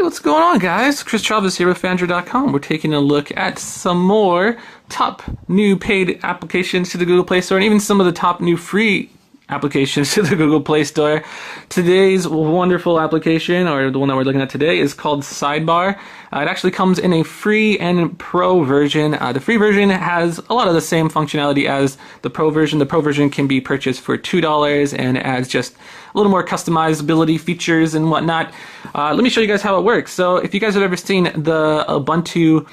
what's going on, guys? Chris Chavez here with Fandro.com. We're taking a look at some more top new paid applications to the Google Play Store and even some of the top new free applications to the Google Play Store. Today's wonderful application, or the one that we're looking at today, is called Sidebar. It actually comes in a free and pro version. The free version has a lot of the same functionality as the pro version. The pro version can be purchased for $2 and adds just a little more customizability features and whatnot. Let me show you guys how it works. So if you guys have ever seen the Ubuntu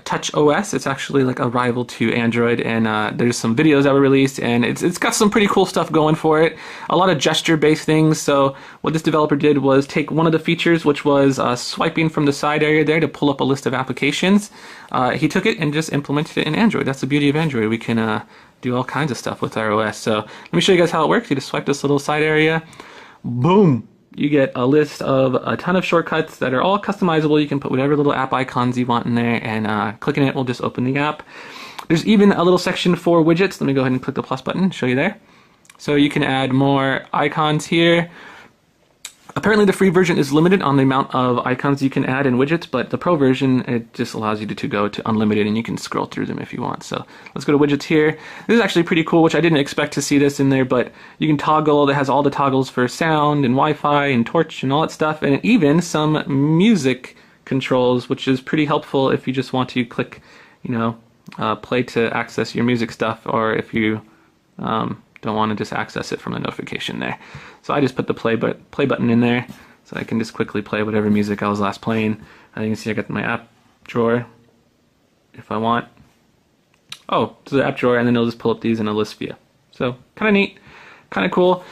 Touch OS, it's actually like a rival to Android, and there's some videos that were released, and it's got some pretty cool stuff going for it. A lot of gesture-based things. So what this developer did was take one of the features, which was swiping from the side area there to pull up a list of applications. He took it and just implemented it in Android. That's the beauty of Android. We can do all kinds of stuff with our OS. So let me show you guys how it works. You just swipe this little side area, boom. You get a list of a ton of shortcuts that are all customizable. You can put whatever little app icons you want in there, and clicking it will just open the app. There's even a little section for widgets. Let me go ahead and click the plus button, show you there. So you can add more icons here. Apparently the free version is limited on the amount of icons you can add in widgets, but the pro version, it just allows you to go to unlimited, and you can scroll through them if you want. So let's go to widgets here. This is actually pretty cool, which I didn't expect to see this in there, but you can toggle. It has all the toggles for sound and Wi-Fi and torch and all that stuff, and even some music controls, which is pretty helpful if you just want to click, play to access your music stuff, or if you don't want to just access it from the notification there. So I just put the play button in there, so I can just quickly play whatever music I was last playing. You can see I got my app drawer if I want. Oh, to the app drawer, and then it'll just pull up these in a list view. So kind of neat, kind of cool.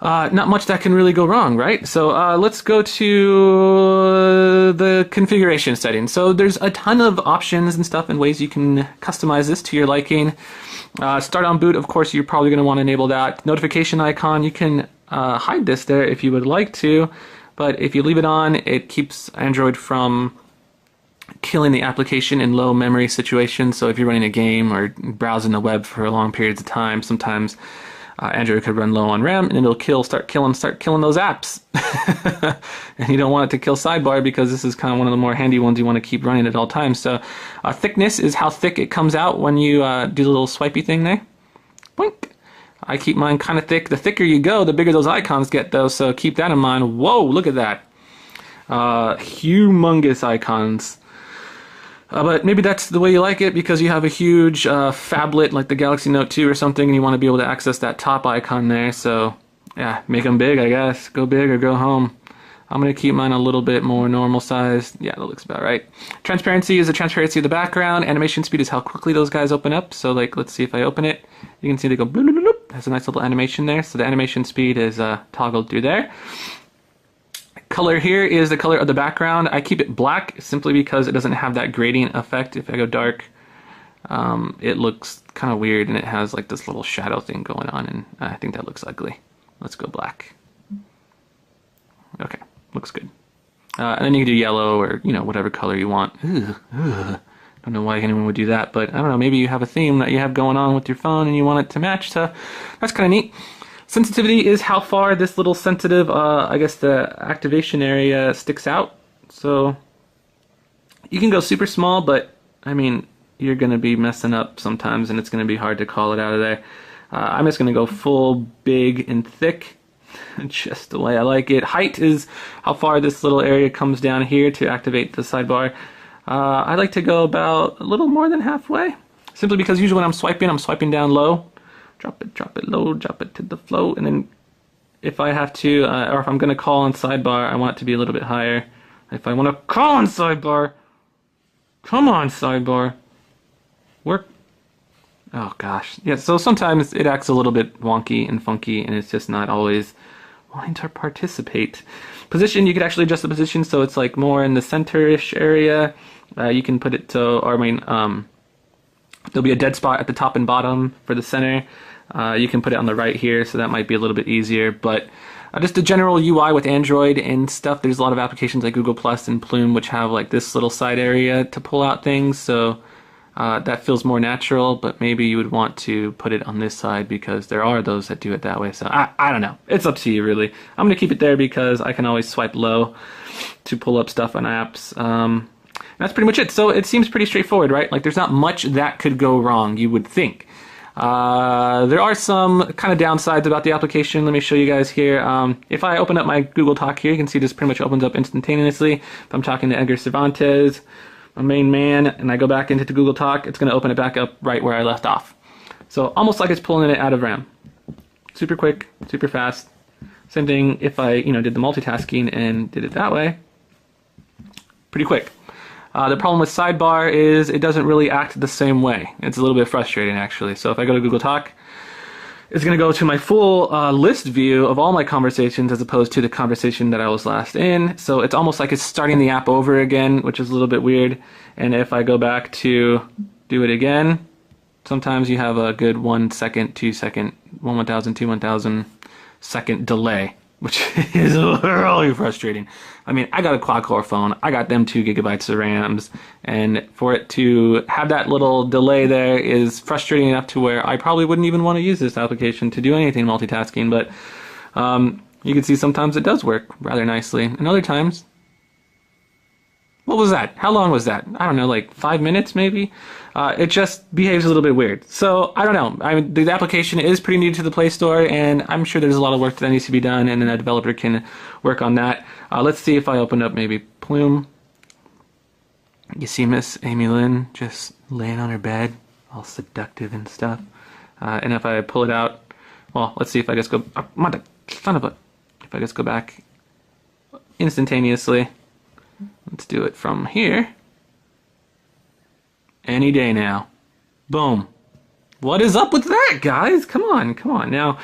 Not much that can really go wrong, right? So let's go to the configuration settings. So there's a ton of options and stuff and ways you can customize this to your liking. Start on boot, of course, you're probably going to want to enable that. Notification icon, you can hide this there if you would like to, but if you leave it on, it keeps Android from killing the application in low memory situations. So if you're running a game or browsing the web for long periods of time, sometimes Android could run low on RAM, and it'll start killing those apps. And you don't want it to kill Sidebar, because this is kind of one of the more handy ones you want to keep running at all times. So thickness is how thick it comes out when you do the little swipey thing there. Boink. I keep mine kind of thick. The thicker you go, the bigger those icons get, though, so keep that in mind. Whoa, look at that. Humongous icons. But maybe that's the way you like it, because you have a huge phablet like the Galaxy Note 2 or something, and you want to be able to access that top icon there. So yeah, make them big, I guess. Go big or go home. I'm going to keep mine a little bit more normal size. Yeah, that looks about right. Transparency is the transparency of the background. Animation speed is how quickly those guys open up. So like, let's see if I open it. You can see they go bloop, bloop, bloop. Has a nice little animation there. So the animation speed is toggled through there. Color here is the color of the background. I keep it black simply because it doesn't have that gradient effect. If I go dark, it looks kind of weird, and it has like this little shadow thing going on, and I think that looks ugly. Let's go black. Okay, looks good. And then you can do yellow, or whatever color you want. Don't know why anyone would do that, but I don't know, maybe you have a theme that you have going on with your phone and you want it to match, so that's kind of neat. Sensitivity is how far this little sensitive, I guess the activation area sticks out. So you can go super small, but I mean, you're going to be messing up sometimes, and it's going to be hard to call it out of there. I'm just going to go full, big, and thick, just the way I like it. Height is how far this little area comes down here to activate the sidebar. I like to go about a little more than halfway, simply because usually when I'm swiping down low. Drop it low, drop it to the flow, and then if I have to, or if I'm going to call on sidebar, I want it to be a little bit higher. If I want to call on sidebar, come on sidebar, work. Oh gosh, yeah, so sometimes it acts a little bit wonky and funky, and it's just not always wanting to participate. Position, you could actually adjust the position so it's like more in the center-ish area. You can put it to, or I mean, there'll be a dead spot at the top and bottom for the center. You can put it on the right here, so that might be a little bit easier. But just the general UI with Android and stuff, there's a lot of applications like Google Plus and Plume which have like this little side area to pull out things. So That feels more natural, but maybe you would want to put it on this side because there are those that do it that way. So I don't know. It's up to you, really. I'm going to keep it there because I can always swipe low to pull up stuff on apps. That's pretty much it. So it seems pretty straightforward, right? Like there's not much that could go wrong, you would think. There are some kind of downsides about the application. Let me show you guys here. If I open up my Google Talk here, you can see this pretty much opens up instantaneously. If I'm talking to Edgar Cervantes, my main man, and I go back into Google Talk, it's going to open it back up right where I left off. So almost like it's pulling it out of RAM. Super quick, super fast. Same thing if I, did the multitasking and did it that way. Pretty quick. The problem with Sidebar is it doesn't really act the same way. It's a little bit frustrating, actually. So if I go to Google Talk, it's going to go to my full list view of all my conversations as opposed to the conversation that I was last in. So it's almost like it's starting the app over again, which is a little bit weird. And if I go back to do it again, sometimes you have a good 1 second, 2 second, 1,000, 2,000 second delay, which is really frustrating. I mean, I got a quad-core phone. I got them 2 gigabytes of RAMs, and for it to have that little delay there is frustrating enough to where I probably wouldn't even want to use this application to do anything multitasking, but you can see sometimes it does work rather nicely, and other times... What was that? How long was that? I don't know, like 5 minutes maybe? It just behaves a little bit weird. So, I don't know. I mean, the application is pretty new to the Play Store, and I'm sure there's a lot of work that needs to be done, and then a developer can work on that. Let's see if I open up maybe Plume. You see Miss Amy Lynn just laying on her bed, all seductive and stuff. And if I pull it out, well, let's see if I just go... If I just go back instantaneously... Let's do it from here. Any day now. Boom. What is up with that, guys? Come on. Now,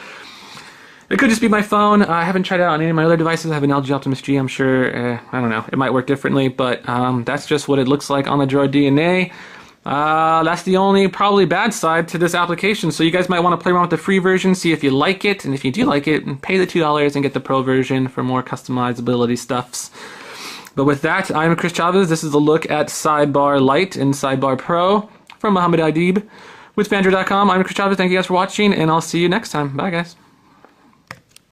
it could just be my phone. I haven't tried it out on any of my other devices. I have an LG Optimus G. I'm sure, I don't know, it might work differently, but that's just what it looks like on the Droid DNA. That's the only probably bad side to this application. So you guys might want to play around with the free version, see if you like it, and if you do like it, pay the $2 and get the Pro version for more customizability stuffs. But with that, I'm Chris Chavez. This is a look at Sidebar Lite and Sidebar Pro from Mohammed Adib with Fandra.com. I'm Chris Chavez. Thank you guys for watching, and I'll see you next time. Bye, guys.